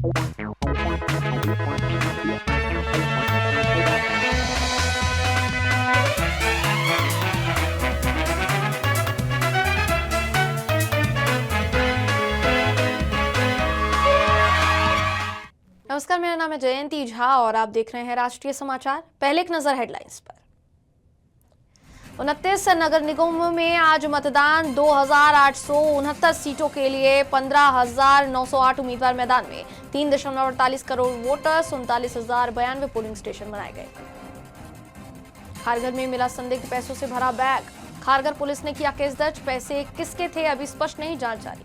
नमस्कार, मेरा नाम है जयंती झा और आप देख रहे हैं राष्ट्रीय समाचार। पहले एक नजर हेडलाइंस पर। 29 नगर निगमों में आज मतदान, 2869 सीटों के लिए 15,908 उम्मीदवार मैदान में। 3.48 करोड़ वोटर्स, 39,092 पोलिंग स्टेशन बनाए गए। खारघर में मिला संदिग्ध पैसों से भरा बैग, खारघर पुलिस ने किया केस दर्ज। पैसे किसके थे अभी स्पष्ट नहीं, जांच जारी।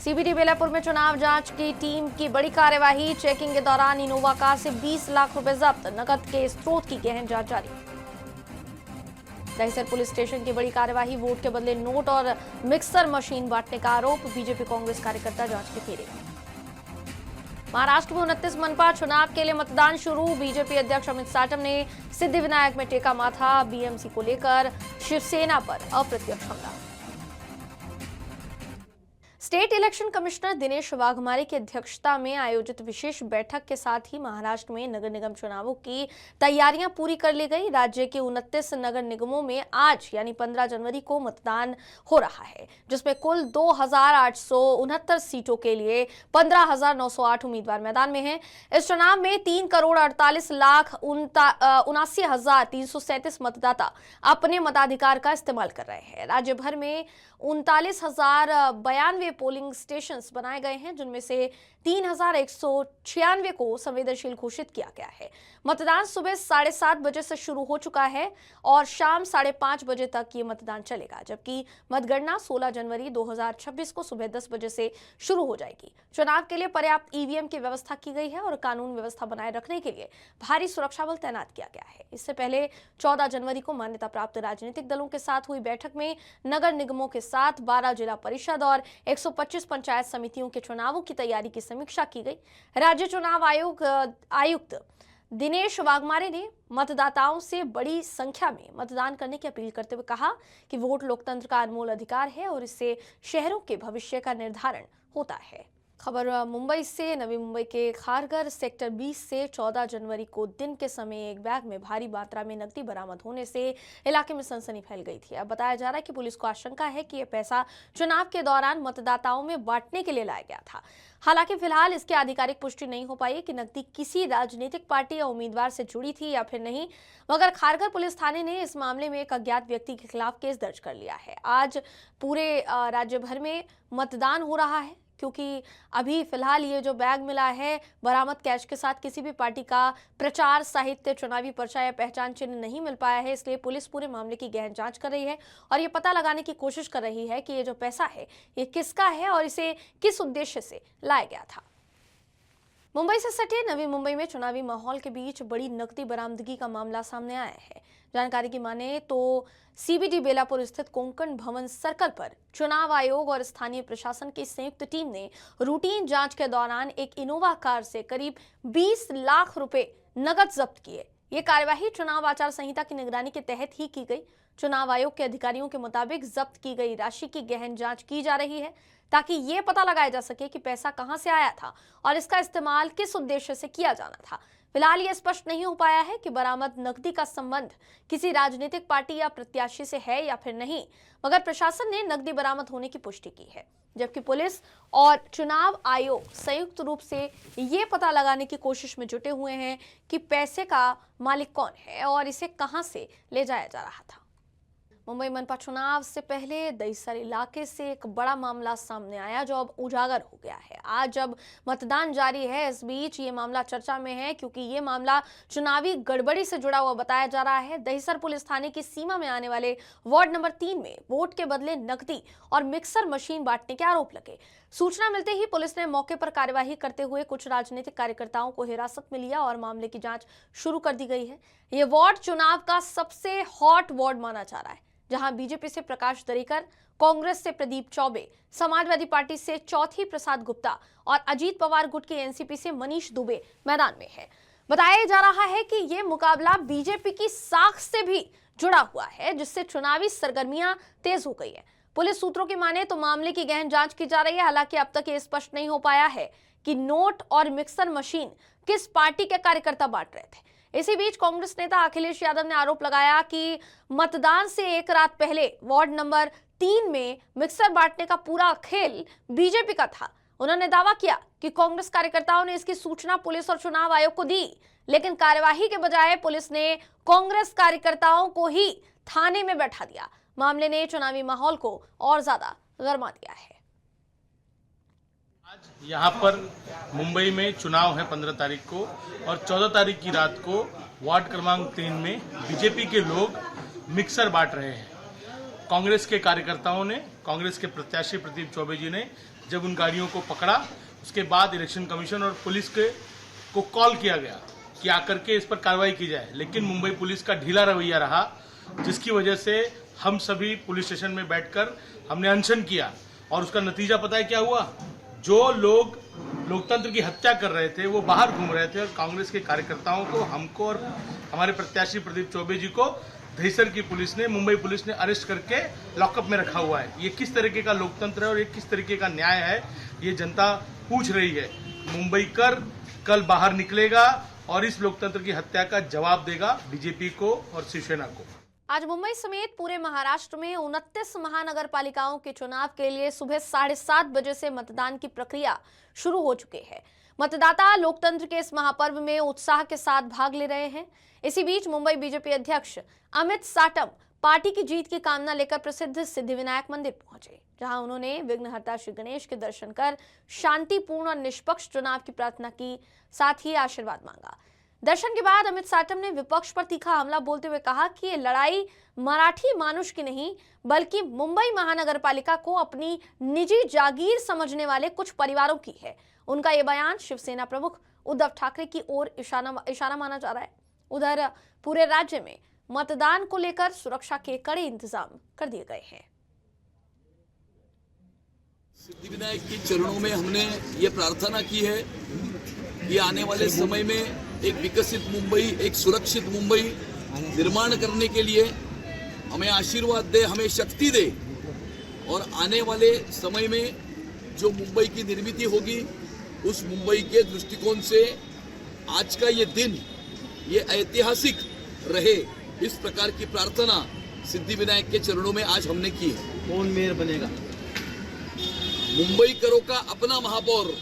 सीबीडी बेलापुर में चुनाव जांच की टीम की बड़ी कार्यवाही, चेकिंग के दौरान इनोवा कार से 20 लाख रुपए जब्त, नकद के स्रोत की गहन जांच जारी। दहिसर पुलिस स्टेशन की बड़ी कार्यवाही, वोट के बदले नोट और मिक्सर मशीन बांटने का आरोप, बीजेपी कांग्रेस कार्यकर्ता जांच के घेरे। महाराष्ट्र में 29 मनपा चुनाव के लिए मतदान शुरू, बीजेपी अध्यक्ष अमित साटम ने सिद्धिविनायक में टेका माथा, बीएमसी को लेकर शिवसेना पर अप्रत्यक्ष हमला। State election commissioner Dinesh Waghmare की अध्यक्षता में आयोजित विशेष बैठक के साथ ही महाराष्ट्र में नगर निगम चुनावों की तैयारियां पूरी कर ली गई। राज्य के 29 नगर निगमों में आज यानी 15 जनवरी को मतदान हो रहा है, जिसमें कुल 2,869 सीटों के लिए 15,908 उम्मीदवार मैदान में हैं। इस चुनाव में 3,48,79,337 मतदाता अपने मताधिकार का इस्तेमाल कर रहे हैं। राज्य भर में 39,092 पोलिंग स्टेशंस बनाए गए हैं, जिनमें से 3,196 को संवेदनशील घोषित किया गया है। मतदान सुबह 7:30 बजे से शुरू हो चुका है और शाम 5:30 बजे तक ये मतदान चलेगा, जबकि मतगणना 16 जनवरी 2026 को सुबह 10 बजे से शुरू हो जाएगी। चुनाव के लिए पर्याप्त ईवीएम की व्यवस्था की गई है और कानून व्यवस्था बनाए रखने के लिए भारी सुरक्षा बल तैनात किया गया है। इससे पहले 14 जनवरी को मान्यता प्राप्त राजनीतिक दलों के साथ हुई बैठक में नगर निगमों के साथ 12 जिला परिषद और 125 पंचायत समितियों के चुनावों की तैयारी की समीक्षा की गई। राज्य चुनाव आयुक्त दिनेश वाघमारे ने मतदाताओं से बड़ी संख्या में मतदान करने की अपील करते हुए कहा कि वोट लोकतंत्र का अनमोल अधिकार है और इससे शहरों के भविष्य का निर्धारण होता है। खबर मुंबई से। नवी मुंबई के खारघर सेक्टर 20 से 14 जनवरी को दिन के समय एक बैग में भारी मात्रा में नकदी बरामद होने से इलाके में सनसनी फैल गई थी। अब बताया जा रहा है कि पुलिस को आशंका है कि यह पैसा चुनाव के दौरान मतदाताओं में बांटने के लिए लाया गया था। हालांकि फिलहाल इसकी आधिकारिक पुष्टि नहीं हो पाई कि नकदी किसी राजनीतिक पार्टी या उम्मीदवार से जुड़ी थी या फिर नहीं, मगर खारघर पुलिस थाने ने इस मामले में एक अज्ञात व्यक्ति के खिलाफ केस दर्ज कर लिया है। आज पूरे राज्य भर में मतदान हो रहा है, क्योंकि अभी फिलहाल ये जो बैग मिला है बरामद कैश के साथ किसी भी पार्टी का प्रचार साहित्य, चुनावी पर्चा या पहचान चिन्ह नहीं मिल पाया है। इसलिए पुलिस पूरे मामले की गहन जांच कर रही है और ये पता लगाने की कोशिश कर रही है कि ये जो पैसा है ये किसका है और इसे किस उद्देश्य से लाया गया था। मुंबई से सटे नवी मुंबई में चुनावी माहौल के बीच बड़ी नकदी बरामदगी का मामला सामने आया है। जानकारी की माने तो सीबीडी बेलापुर स्थित कोंकण भवन सर्कल पर चुनाव आयोग और स्थानीय प्रशासन की संयुक्त टीम ने रूटीन जांच के दौरान एक इनोवा कार से करीब 20 लाख रुपए नकद जब्त किए। ये कार्यवाही चुनाव आचार संहिता की निगरानी के तहत ही की गई। चुनाव आयोग के अधिकारियों के मुताबिक जब्त की गई राशि की गहन जांच की जा रही है, ताकि ये पता लगाया जा सके कि पैसा कहां से आया था और इसका इस्तेमाल किस उद्देश्य से किया जाना था। फिलहाल ये स्पष्ट नहीं हो पाया है कि बरामद नकदी का संबंध किसी राजनीतिक पार्टी या प्रत्याशी से है या फिर नहीं, मगर प्रशासन ने नकदी बरामद होने की पुष्टि की है, जबकि पुलिस और चुनाव आयोग संयुक्त रूप से ये पता लगाने की कोशिश में जुटे हुए हैं कि पैसे का मालिक कौन है और इसे कहां से ले जाया जा रहा था। मुंबई मनपा चुनाव से पहले दहिसर इलाके से एक बड़ा मामला सामने आया जो अब उजागर हो गया है। आज जब मतदान जारी है, इस बीच ये मामला चर्चा में है, क्योंकि ये मामला चुनावी गड़बड़ी से जुड़ा हुआ बताया जा रहा है। दहिसर पुलिस थाने की सीमा में आने वाले वार्ड नंबर 3 में वोट के बदले नकदी और मिक्सर मशीन बांटने के आरोप लगे। सूचना मिलते ही पुलिस ने मौके पर कार्यवाही करते हुए कुछ राजनीतिक कार्यकर्ताओं को हिरासत में लिया और मामले की जांच शुरू कर दी गई है। ये वार्ड चुनाव का सबसे हॉट वार्ड माना जा रहा है, जहां बीजेपी से प्रकाश दरेकर, कांग्रेस से प्रदीप चौबे, समाजवादी पार्टी से चौथी प्रसाद गुप्ता और अजीत पवार गुट के एनसीपी से मनीष दुबे मैदान में है। बताया जा रहा है कि यह मुकाबला बीजेपी की साख से भी जुड़ा हुआ है, जिससे चुनावी सरगर्मियां तेज हो गई है। पुलिस सूत्रों की माने तो मामले की गहन जांच की जा रही है। हालांकि अब तक ये स्पष्ट नहीं हो पाया है कि नोट और मिक्सर मशीन किस पार्टी के कार्यकर्ता बांट रहे थे। इसी बीच कांग्रेस नेता अखिलेश यादव ने आरोप लगाया कि मतदान से एक रात पहले वार्ड नंबर 3 में मिक्सर बांटने का पूरा खेल बीजेपी का था। उन्होंने दावा किया कि कांग्रेस कार्यकर्ताओं ने इसकी सूचना पुलिस और चुनाव आयोग को दी, लेकिन कार्यवाही के बजाय पुलिस ने कांग्रेस कार्यकर्ताओं को ही थाने में बैठा दिया। मामले ने चुनावी माहौल को और ज्यादा गरमा दिया है। आज यहाँ पर मुंबई में चुनाव है 15 तारीख को, और 14 तारीख की रात को वार्ड क्रमांक 3 में बीजेपी के लोग मिक्सर बांट रहे हैं। कांग्रेस के कार्यकर्ताओं ने, कांग्रेस के प्रत्याशी प्रदीप चौबे जी ने जब उन गाड़ियों को पकड़ा, उसके बाद इलेक्शन कमीशन और पुलिस को कॉल किया गया कि आकर के इस पर कार्रवाई की जाए, लेकिन मुंबई पुलिस का ढीला रवैया रहा, जिसकी वजह से हम सभी पुलिस स्टेशन में बैठकर हमने अनशन किया। और उसका नतीजा पता है क्या हुआ? जो लोग लोकतंत्र की हत्या कर रहे थे वो बाहर घूम रहे थे, और कांग्रेस के कार्यकर्ताओं को, हमको और हमारे प्रत्याशी प्रदीप चौबे जी को दहिसर की पुलिस ने, मुंबई पुलिस ने अरेस्ट करके लॉकअप में रखा हुआ है। ये किस तरीके का लोकतंत्र है और ये किस तरीके का न्याय है, ये जनता पूछ रही है। मुंबई कल बाहर निकलेगा और इस लोकतंत्र की हत्या का जवाब देगा बीजेपी को और शिवसेना को। आज मुंबई समेत पूरे महाराष्ट्र में 29 महानगर पालिकाओं के चुनाव के लिए सुबह 7:30 बजे से मतदान की प्रक्रिया शुरू हो चुकी है। मतदाता लोकतंत्र के इस महापर्व में उत्साह के साथ भाग ले रहे हैं। इसी बीच मुंबई बीजेपी अध्यक्ष अमित साटम पार्टी की जीत की कामना लेकर प्रसिद्ध सिद्धिविनायक मंदिर पहुंचे, जहां उन्होंने विघ्नहर्ता श्री गणेश के दर्शन कर शांतिपूर्ण और निष्पक्ष चुनाव की प्रार्थना की, साथ ही आशीर्वाद मांगा। दर्शन के बाद अमित साटम ने विपक्ष पर तीखा हमला बोलते हुए कहा कि ये लड़ाई मराठी मानुष की नहीं, बल्कि मुंबई महानगर पालिका को अपनी निजी जागीर समझने वाले कुछ परिवारों की है। उनका ये बयान शिवसेना प्रमुख उद्धव ठाकरे की ओर इशारा माना जा रहा है। उधर पूरे राज्य में मतदान को लेकर सुरक्षा के कड़े इंतजाम कर दिए गए हैं। सिद्धिविनायक के चरणों में हमने ये प्रार्थना की है कि आने वाले समय में एक विकसित मुंबई, एक सुरक्षित मुंबई निर्माण करने के लिए हमें आशीर्वाद दे, हमें शक्ति दे, और आने वाले समय में जो मुंबई की निर्मित होगी उस मुंबई के दृष्टिकोण से आज का ये दिन ये ऐतिहासिक रहे, इस प्रकार की प्रार्थना सिद्धिविनायक के चरणों में आज हमने की है। कौन मेयर बनेगा? मुंबई करो का अपना महापौर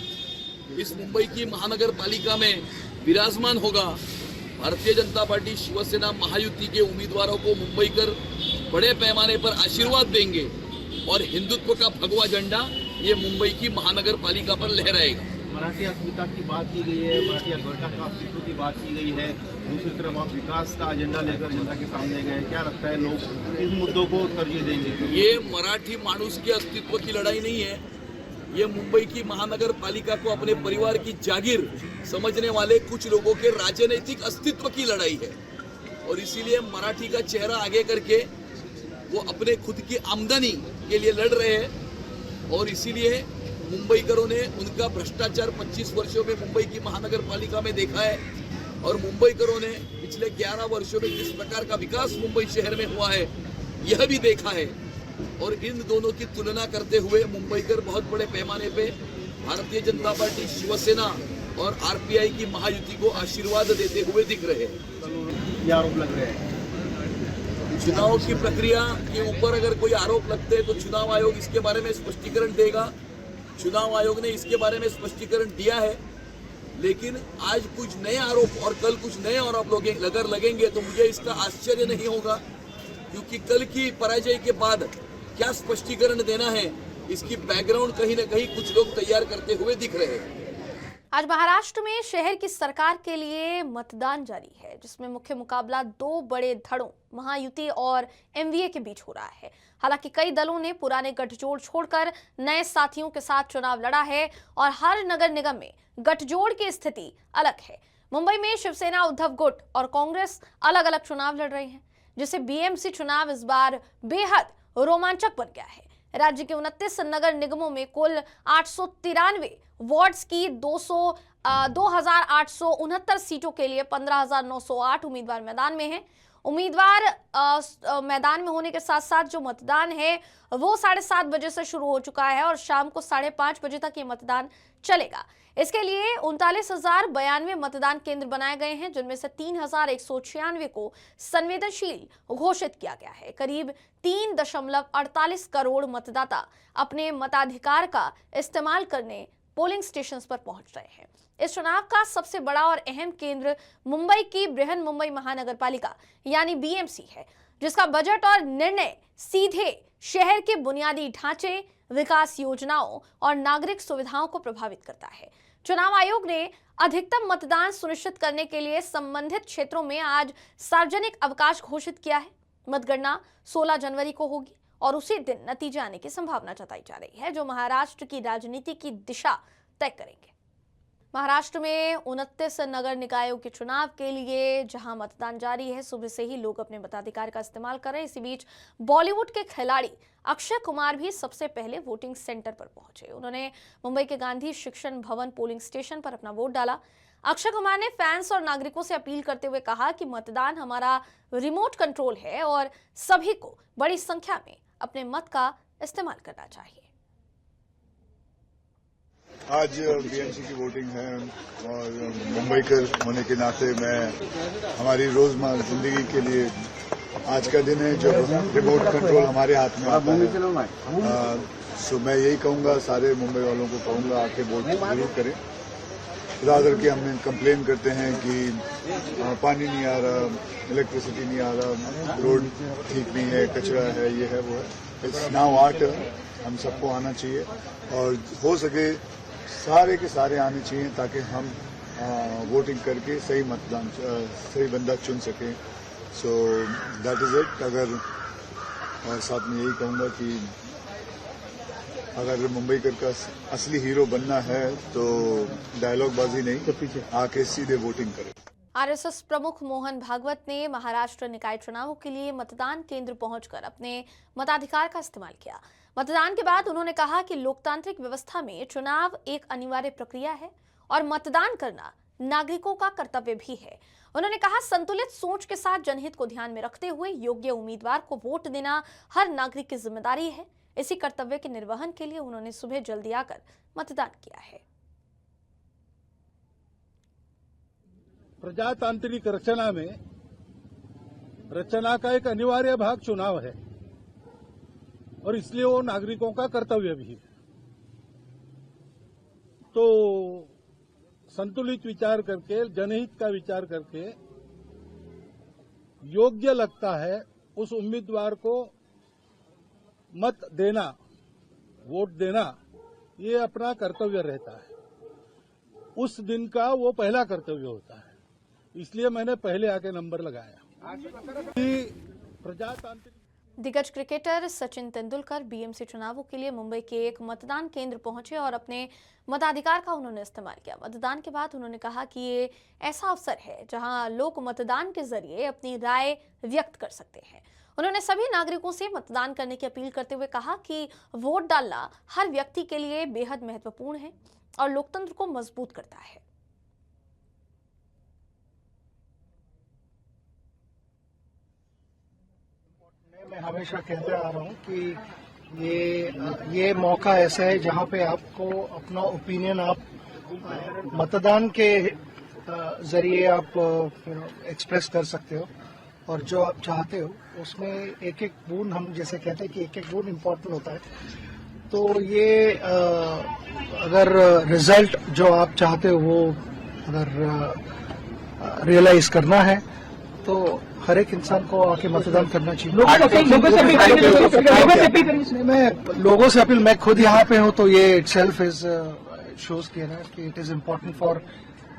इस मुंबई की महानगर पालिका में विराजमान होगा। भारतीय जनता पार्टी शिवसेना महायुति के उम्मीदवारों को मुंबई कर बड़े पैमाने पर आशीर्वाद देंगे, और हिंदुत्व का भगवा झंडा ये मुंबई की महानगर पालिका पर लहराएगा। मराठी अस्मिता की बात की गई है, मराठी घटना का अस्तित्व की बात की गई है, दूसरी तरफ आप विकास का एजेंडा लेकर जनता के सामने गए। क्या लगता है लोग इस मुद्दों को तरजीह देंगे? ये मराठी मानुष के अस्तित्व की लड़ाई नहीं है, ये मुंबई की महानगर पालिका को अपने परिवार की जागीर समझने वाले कुछ लोगों के राजनीतिक अस्तित्व की लड़ाई है। और इसीलिए मराठी का चेहरा आगे करके वो अपने खुद की आमदनी के लिए लड़ रहे हैं, और इसीलिए मुंबईकरों ने उनका भ्रष्टाचार 25 वर्षों में मुंबई की महानगर पालिका में देखा है, और मुंबईकरों ने पिछले 11 वर्षों में जिस प्रकार का विकास मुंबई शहर में हुआ है यह भी देखा है। और इन दोनों की तुलना करते हुए मुंबईकर बहुत बड़े पैमाने पे भारतीय जनता पार्टी, शिवसेना और आरपीआई की महायुति को आशीर्वाद देते हुए दिख रहे हैं। ये आरोप लग रहे हैं। चुनाव की प्रक्रिया के ऊपर अगर कोई आरोप लगते हैं तो चुनाव आयोग इसके बारे में स्पष्टीकरण देगा। चुनाव आयोग ने इसके बारे में स्पष्टीकरण दिया है, लेकिन आज कुछ नए आरोप और कल कुछ नए आरोप अगर लगेंगे तो मुझे इसका आश्चर्य नहीं होगा, क्योंकि कल की पराजय के बाद क्या स्पष्टीकरण देना है इसकी बैकग्राउंड कहीं न कहीं कुछ लोग तैयार करते हुए दिख रहे हैं। आज महाराष्ट्र में शहर की सरकार के लिए मतदान जारी है, जिसमें मुख्य मुकाबला 2 बड़े धड़ों महायुति और एमवीए के बीच हो रहा है। हालांकि कई दलों ने पुराने गठजोड़ छोड़कर नए साथियों के साथ चुनाव लड़ा है, और हर नगर निगम में गठजोड़ की स्थिति अलग है। मुंबई में शिवसेना, उद्धव गुट और कांग्रेस अलग अलग चुनाव लड़ रही है, जिससे बीएमसी चुनाव इस बार बेहद रोमांचक बन गया है। राज्य के 29 नगर निगमों में कुल 893 वार्ड्स की 2869 सीटों के लिए 15,908 उम्मीदवार मैदान में हैं। उम्मीदवार मैदान में होने के साथ साथ जो मतदान है वो 7:30 बजे से शुरू हो चुका है और शाम को 5:30 बजे तक ये मतदान चलेगा। इसके लिए 39,092 मतदान केंद्र बनाए गए हैं, जिनमें से 3,196 को संवेदनशील घोषित किया गया है। करीब 3.48 करोड़ मतदाता अपने मताधिकार का इस्तेमाल करने पोलिंग स्टेशन पर पहुंच रहे हैं। इस चुनाव का सबसे बड़ा और अहम केंद्र मुंबई की बृहन मुंबई महानगर पालिका यानी बीएमसी है, जिसका बजट और निर्णय सीधे शहर के बुनियादी ढांचे, विकास योजनाओं और नागरिक सुविधाओं को प्रभावित करता है। चुनाव आयोग ने अधिकतम मतदान सुनिश्चित करने के लिए संबंधित क्षेत्रों में आज सार्वजनिक अवकाश घोषित किया है। मतगणना 16 जनवरी को होगी और उसी दिन नतीजे आने की संभावना जताई जा रही है, जो महाराष्ट्र की राजनीति की दिशा तय करेंगे। महाराष्ट्र में 29 नगर निकायों के चुनाव के लिए जहां मतदान जारी है, सुबह से ही लोग अपने मताधिकार का इस्तेमाल कर रहे हैं। इसी बीच बॉलीवुड के खिलाड़ी अक्षय कुमार भी सबसे पहले वोटिंग सेंटर पर पहुंचे। उन्होंने मुंबई के गांधी शिक्षण भवन पोलिंग स्टेशन पर अपना वोट डाला। अक्षय कुमार ने फैंस और नागरिकों से अपील करते हुए कहा कि मतदान हमारा रिमोट कंट्रोल है और सभी को बड़ी संख्या में अपने मत का इस्तेमाल करना चाहिए। आज बीएमसी की वोटिंग है और मुंबईकर होने के नाते मैं हमारी रोजमर्रा जिंदगी के लिए आज का दिन है जब रिमोट कंट्रोल हमारे हाथ में आता है। सो मैं यही कहूंगा, सारे मुंबई वालों को कहूंगा, आके वोट जरूर करें। ज्यादातर कि हम कंप्लेन करते हैं कि पानी नहीं आ रहा, इलेक्ट्रिसिटी नहीं आ रहा, रोड ठीक नहीं है, कचरा है, ये है वो है। इट्स नाउ आर्ट, हम सबको आना चाहिए और हो सके सारे के सारे आने चाहिए ताकि हम वोटिंग करके सही मतदान सही बंदा चुन सकें। So that is it. अगर और साथ में यही कहूंगा कि अगर मुंबईकर का असली हीरो बनना है तो डायलॉग बाजी नहीं, आके सीधे वोटिंग करें। आरएसएस प्रमुख मोहन भागवत ने महाराष्ट्र निकाय चुनावों के लिए मतदान केंद्र पहुंचकर अपने मताधिकार का इस्तेमाल किया। मतदान के बाद उन्होंने कहा कि लोकतांत्रिक व्यवस्था में चुनाव एक अनिवार्य प्रक्रिया है और मतदान करना नागरिकों का कर्तव्य भी है। उन्होंने कहा, संतुलित सोच के साथ जनहित को ध्यान में रखते हुए योग्य उम्मीदवार को वोट देना हर नागरिक की जिम्मेदारी है। इसी कर्तव्य के निर्वहन के लिए उन्होंने सुबह जल्दी आकर मतदान किया है। प्रजातांत्रिक रचना में रचना का एक अनिवार्य भाग चुनाव है और इसलिए वो नागरिकों का कर्तव्य भी है। तो संतुलित विचार करके, जनहित का विचार करके योग्य लगता है उस उम्मीदवार को मत देना, वोट देना, ये अपना कर्तव्य रहता है। उस दिन का वो पहला कर्तव्य होता है, इसलिए मैंने पहले आके नंबर लगाया। प्रजातांत्रिक दिग्गज क्रिकेटर सचिन तेंदुलकर बीएमसी चुनावों के लिए मुंबई के एक मतदान केंद्र पहुंचे और अपने मताधिकार का उन्होंने इस्तेमाल किया। मतदान के बाद उन्होंने कहा कि ये ऐसा अवसर है जहां लोग मतदान के जरिए अपनी राय व्यक्त कर सकते हैं। उन्होंने सभी नागरिकों से मतदान करने की अपील करते हुए कहा कि वोट डालना हर व्यक्ति के लिए बेहद महत्वपूर्ण है और लोकतंत्र को मजबूत करता है। मैं हमेशा कहते आ रहा हूँ कि ये मौका ऐसा है जहाँ पे आपको अपना ओपिनियन आप मतदान के जरिए आप एक्सप्रेस कर सकते हो और जो आप चाहते हो उसमें एक एक बूंद, हम जैसे कहते हैं कि एक एक बूंद इम्पोर्टेंट होता है। तो ये अगर रिजल्ट जो आप चाहते हो वो अगर रियलाइज करना है तो हर एक इंसान को आके मतदान करना चाहिए। लोगों से अपील, मैं खुद यहाँ पे हूँ तो ये इटसेल्फ इज शोज कि it is important for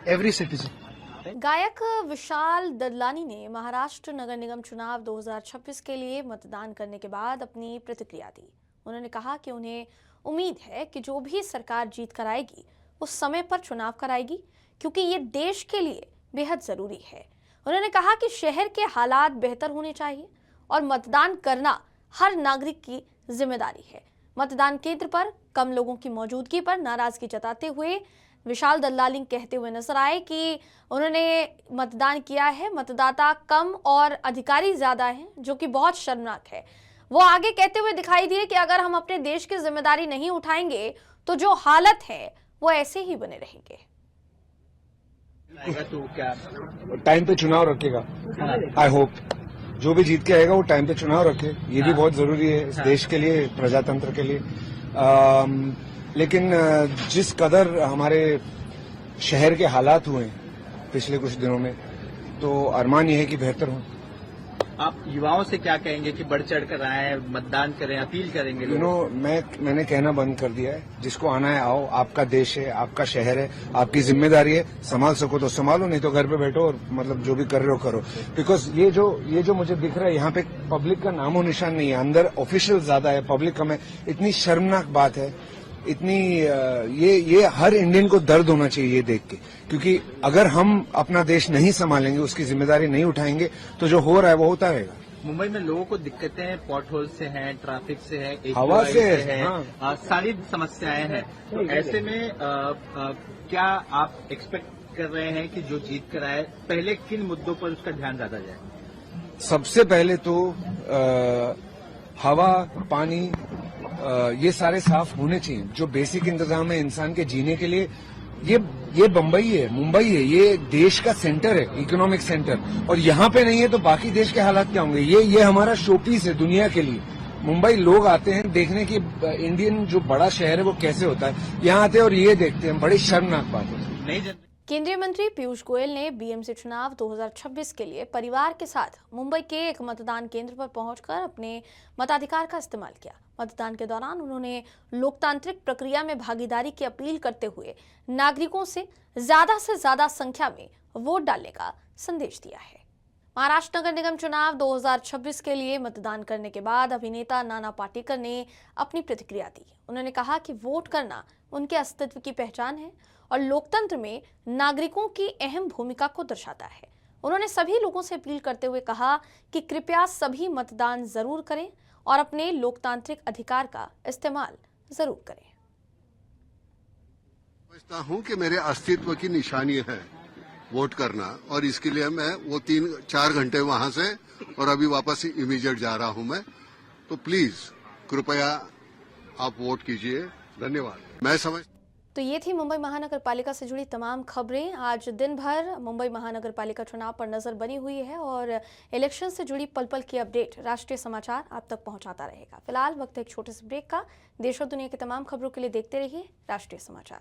every citizen. गायक विशाल ददलानी ने महाराष्ट्र नगर निगम चुनाव 2026 के लिए मतदान करने के बाद अपनी प्रतिक्रिया दी। उन्होंने कहा कि उन्हें उम्मीद है कि जो भी सरकार जीत कर आएगी वो समय पर चुनाव कराएगी, क्योंकि ये देश के लिए बेहद जरूरी है। उन्होंने कहा कि शहर के हालात बेहतर होने चाहिए और मतदान करना हर नागरिक की जिम्मेदारी है। मतदान केंद्र पर कम लोगों की मौजूदगी पर नाराजगी जताते हुए विशाल दल्लालिंग कहते हुए नजर आए कि उन्होंने मतदान किया है, मतदाता कम और अधिकारी ज्यादा हैं, जो कि बहुत शर्मनाक है। वो आगे कहते हुए दिखाई दिए कि अगर हम अपने देश की जिम्मेदारी नहीं उठाएंगे तो जो हालत है वो ऐसे ही बने रहेंगे। तो क्या टाइम पे चुनाव रखेगा? आई होप जो भी जीत के आएगा वो टाइम पे चुनाव रखे, ये भी बहुत जरूरी है इस देश के लिए, प्रजातंत्र के लिए। लेकिन जिस कदर हमारे शहर के हालात हुए हैं पिछले कुछ दिनों में, तो अरमान ये है कि बेहतर हो। आप युवाओं से क्या कहेंगे कि बढ़ चढ़ कर आए, मतदान करें, अपील करेंगे? मैंने कहना बंद कर दिया है, जिसको आना है आओ, आपका देश है, आपका शहर है, आपकी जिम्मेदारी है, संभाल सको तो संभालो, नहीं तो घर पे बैठो और मतलब जो भी कर रहे हो करो। बिकॉज ये जो मुझे दिख रहा है यहाँ पे पब्लिक का नामो निशान नहीं है, अंदर ऑफिशियल ज्यादा है, पब्लिक कम है। इतनी शर्मनाक बात है, इतनी ये हर इंडियन को दर्द होना चाहिए ये देख के, क्योंकि अगर हम अपना देश नहीं संभालेंगे, उसकी जिम्मेदारी नहीं उठाएंगे, तो जो हो रहा है वो होता रहेगा। मुंबई में लोगों को दिक्कतें पॉट होल से हैं, ट्रैफिक से है, हवा से है, हाँ। सारी समस्याएं हैं। तो ऐसे में क्या आप एक्सपेक्ट कर रहे हैं कि जो जीत कर आए, पहले किन मुद्दों पर उसका ध्यान ज्यादा जाए? सबसे पहले तो हवा, पानी, ये सारे साफ होने चाहिए, जो बेसिक इंतजाम है इंसान के जीने के लिए। ये बम्बई है, मुंबई है, ये देश का सेंटर है, इकोनॉमिक सेंटर, और यहाँ पे नहीं है तो बाकी देश के हालात क्या होंगे? ये हमारा शोपीस है दुनिया के लिए। मुंबई लोग आते हैं देखने की इंडियन जो बड़ा शहर है वो कैसे होता है, यहाँ आते हैं और ये देखते हैं, बड़ी शर्मनाक बात है। केंद्रीय मंत्री पीयूष गोयल ने बीएमसी चुनाव 2026 के लिए परिवार के साथ मुंबई के एक मतदान केंद्र पर पहुंचकर अपने मताधिकार का इस्तेमाल किया। मतदान के दौरान उन्होंने लोकतांत्रिक प्रक्रिया में भागीदारी की अपील करते हुए नागरिकों से ज्यादा संख्या में वोट डालने का संदेश दिया है। महाराष्ट्र नगर निगम चुनाव 2026 के लिए मतदान करने के बाद अभिनेता नाना पाटेकर ने अपनी प्रतिक्रिया दी। उन्होंने कहा कि वोट करना उनके अस्तित्व की पहचान है और लोकतंत्र में नागरिकों की अहम भूमिका को दर्शाता है। उन्होंने सभी लोगों से अपील करते हुए कहा कि कृपया सभी मतदान जरूर करें और अपने लोकतांत्रिक अधिकार का इस्तेमाल जरूर करें। समझता हूं कि मेरे अस्तित्व की निशानी है वोट करना, और इसके लिए मैं वो 3-4 घंटे वहां से और अभी वापस इमीडिएट जा रहा हूं मैं। तो प्लीज कृपया आप वोट कीजिए। धन्यवाद। मैं समझ तो ये थी मुंबई महानगर पालिका से जुड़ी तमाम खबरें। आज दिन भर मुंबई महानगर पालिका चुनाव पर नजर बनी हुई है और इलेक्शन से जुड़ी पल पल की अपडेट राष्ट्रीय समाचार आप तक पहुंचाता रहेगा। फिलहाल वक्त है एक छोटे से ब्रेक का। देश और दुनिया की तमाम खबरों के लिए देखते रहिए राष्ट्रीय समाचार।